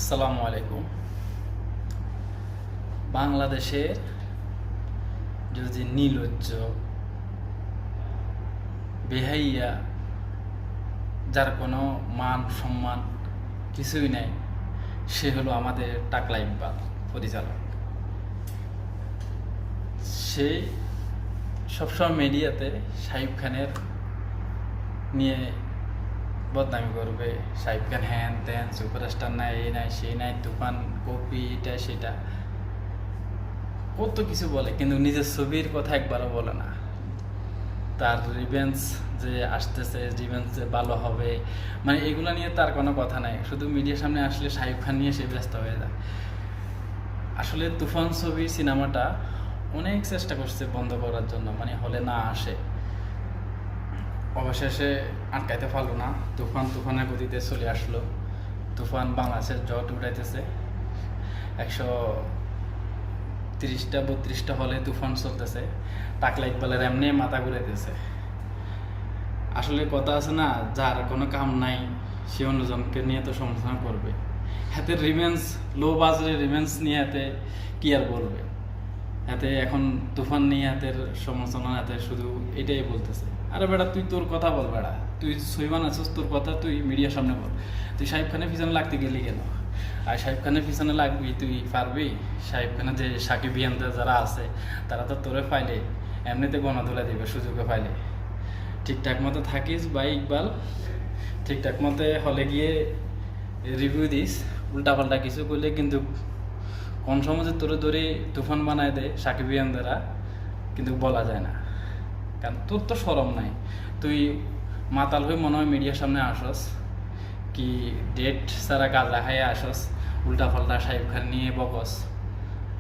আসসালামু আলাইকুম। বাংলাদেশের যদি নির্লজ্জ বেহাইয়া, যার কোনো মান সম্মান কিছুই নাই, সে হলো আমাদের টাকলা ইকবাল পরিচালক। সে সবসময় মিডিয়াতে শাহিব খানের নিয়ে বদনামি করবে। শাহিব খান হ্যান ত্যান, সুপারস্টার নাই, এই নাই সেই নাই, তুফান কপি, এটা সেটা কত কিছু বলে, কিন্তু নিজের ছবির কথা একবারও বলে না। তার রিভেঞ্জ যে আসতেছে, রিভেঞ্জ যে ভালো হবে, মানে এগুলো নিয়ে তার কোনো কথা নাই। শুধু মিডিয়ার সামনে আসলে শাহিব খান নিয়ে সে ব্যস্ত হয়ে যায়। আসলে তুফান ছবির সিনেমাটা অনেক চেষ্টা করছে বন্ধ করার জন্য, মানে হলে না আসে। অবশেষে আটকাইতে পারলো না। তুফানের গতিতে চলে আসলো। তুফান বাংলাদেশের জট উঠাইতেছে। 130-32টা হলে তুফান চলতেছে। টাকলা ইকবালের এমনি মাথা ঘুরাইতেছে। আসলে কথা আছে না, যার কোনো কাম নাই সে অন্যজনকে নিয়ে তো সমালোচনা করবে। হাতে রিভেঞ্জ, লো বাজারের রিভেঞ্জ নিয়ে হাতে কি আর বলবে। হাতে এখন তুফান নিয়ে হাতের সমালোচনা হাতে শুধু এটাই বলতেছে, আরে বেটা তুই তোর কথা বল, বেটা তুই সইবান আছিস, তোর কথা তুই মিডিয়ার সামনে বল। তুই শাহিব খানের পিছনে লাগতে গেলি কেন? আর শাহিব খানের পিছনে লাগবি, তুই পারবি? শাহিব খানের যে সাকিবিয়ানদের যারা আছে তারা তো তোরে পাইলে এমনিতে গণধুলা দিবে সুযোগে পাইলে। ঠিকঠাক মতো থাকিস ভাই ইকবাল, ঠিকঠাক মতো হলে গিয়ে রিভিউ দিস। উল্টাপাল্টা কিছু করলে কিন্তু কোন সমাজে তোরে ধরে তুফান বানায় দেয় সাকিবিয়ানদেরা, কিন্তু বলা যায় না। কারণ তোর তো শরম নাই। তুই মাতাল হয়ে মনে হয় মিডিয়ার সামনে আসস, কি ডেট ছাড়া গাঁজা খাইয়ে আসস, উল্টা পাল্টা শাহিব খান নিয়ে বকস।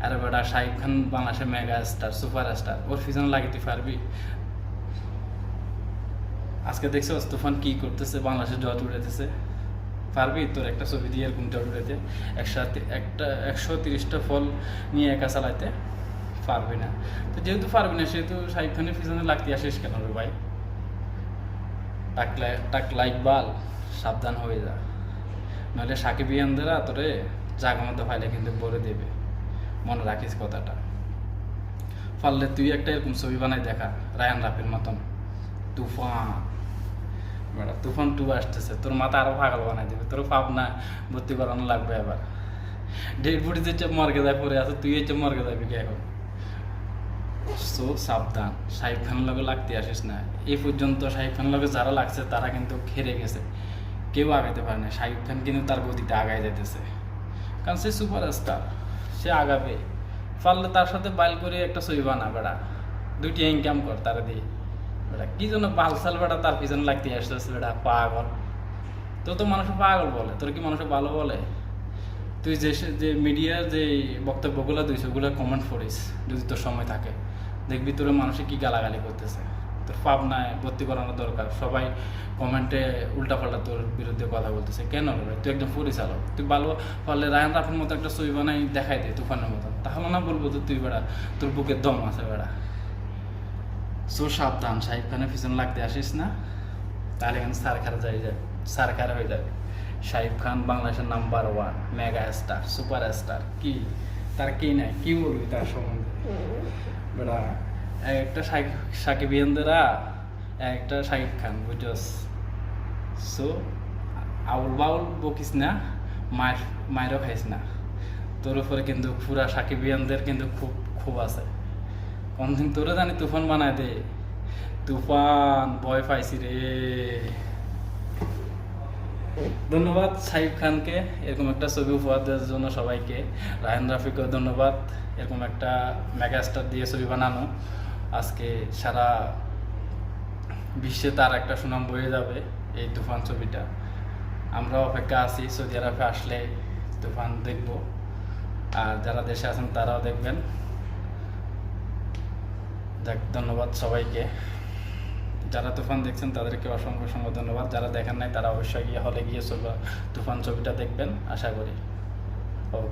আরে বেটা শাহিব খান বাংলাদেশের মেগা স্টার, সুপার স্টার, ওর পিছনে লাগে তুই পারবি? আজকে দেখছো তুফান কি করতেছে, বাংলাদেশের জট উড়াইতেছে। পারবি তোর একটা ছবি দিয়ে এরকম জট উড়াইতে? 130টা ফল নিয়ে একা চালাইতে পারবি না। তো যেহেতু পারবি না, সেহেতু শাহিব খানের পিছনে লাগতে আসিস কেন রে ভাই? টাকলা ইকবাল সাবধান হয়ে যা, নাহলে সাকিবিয়ানদেরা তোরে জাগা মতো ফাইলে কিন্তু বলে দেবে। মনে রাখিস কথাটা। পারলে তুই একটা এরকম ছবি বানাই দেখা, রায়ান রাফির মতন। তুফান, বেটা তুফান 2 আসতেছে, তোর মাথা আরো পাগল বানাই দেবে। তোর পাবনা ভর্তি করানো লাগবে এবার। ডেড বডিতে যে মর্গে যায় পড়ে আছে, তুই হচ্ছে মর্গে যাবি কি এখন? সো সাবধান, শাহিব খানের লগে লাগতে আসিস না। এই পর্যন্ত শাহিব খানের লগে যারা লাগছে তারা কিন্তু খেরে গেছে, কেউ আগাইতে পারে না। শাহিব খান কিন্তু তার গতিতে আগায় যেতেছে, কারণ সে সুপার স্টার, সে আগাবে। পারলে তার সাথে বাইল করে একটা ছবি বানা বেড়া, 2টি ইনকাম কর তারা দিয়ে। বেটা কি জন্য বালসাল বেটা তার পিছনে লাগতে আসতেছে? বেটা পাগল। তো তো মানুষ পাগল বলে, তোর কি মানুষ ভালো বলে? তুই যে মিডিয়ার যে বক্তব্যগুলো দিস ওগুলো কমেন্ট করিস যদি তোর সময় থাকে, দেখবি তোর মানুষে কি গালাগালি করতেছে। তোর পাবনায় ভর্তি করানো দরকার। সবাই কমেন্টে উল্টাপাল্টা তোর বিরুদ্ধে কথা বলতেছে কেন রে? তুই একদম পরিচালক, তুই ভালো পারলে রায়ান রাফির মতো একটা ছবি বানাই দেখাই দে তুফানের মতো, তাহলে না বলবো তো তুই বেড়া তোর বুকের দম আছে বেড়া। সো সাবধান, শাহিব খানের পিছনে লাগতে আসিস না, তাহলে কিন্তু সারকার হয়ে যাবে। শাহিব খান বাংলাদেশের number 1 mega star, super star, কি তার কি নাই, কি বলবি তার সম্বন্ধে? বেটা একটা সাকিবিয়ানদেরা একটা শাহিব খান, বুঝছস? সো আউল বাউল বকিস না, মায়েরও খাইস না। তোর উপরে কিন্তু পুরা সাকিবিয়ানদের কিন্তু খুব আছে। কোনদিন তোরা জানি তুফান বানায় দে। তুফান ভয় পাইছি রে। ধন্যবাদ শাহিব খানকে এরকম একটা ছবি উপহার দেওয়ার জন্য সবাইকে। রায়ান রাফিকেও ধন্যবাদ এরকম একটা মেগাস্টার দিয়ে ছবি বানানো। আজকে সারা বিশ্বে তার একটা সুনাম বয়ে যাবে এই তুফান ছবিটা। আমরা অপেক্ষা আছি, সৌদি আরবে আসলে তুফান দেখব, আর যারা দেশে আছেন তারাও দেখবেন। যাক, ধন্যবাদ সবাইকে। যারা তুফান দেখছেন তাদেরকে অসংখ্য ধন্যবাদ। যারা দেখেন নাই তারা অবশ্যই গিয়ে হলে গিয়ে তুফান ছবিটা দেখবেন আশা করি। ওকে।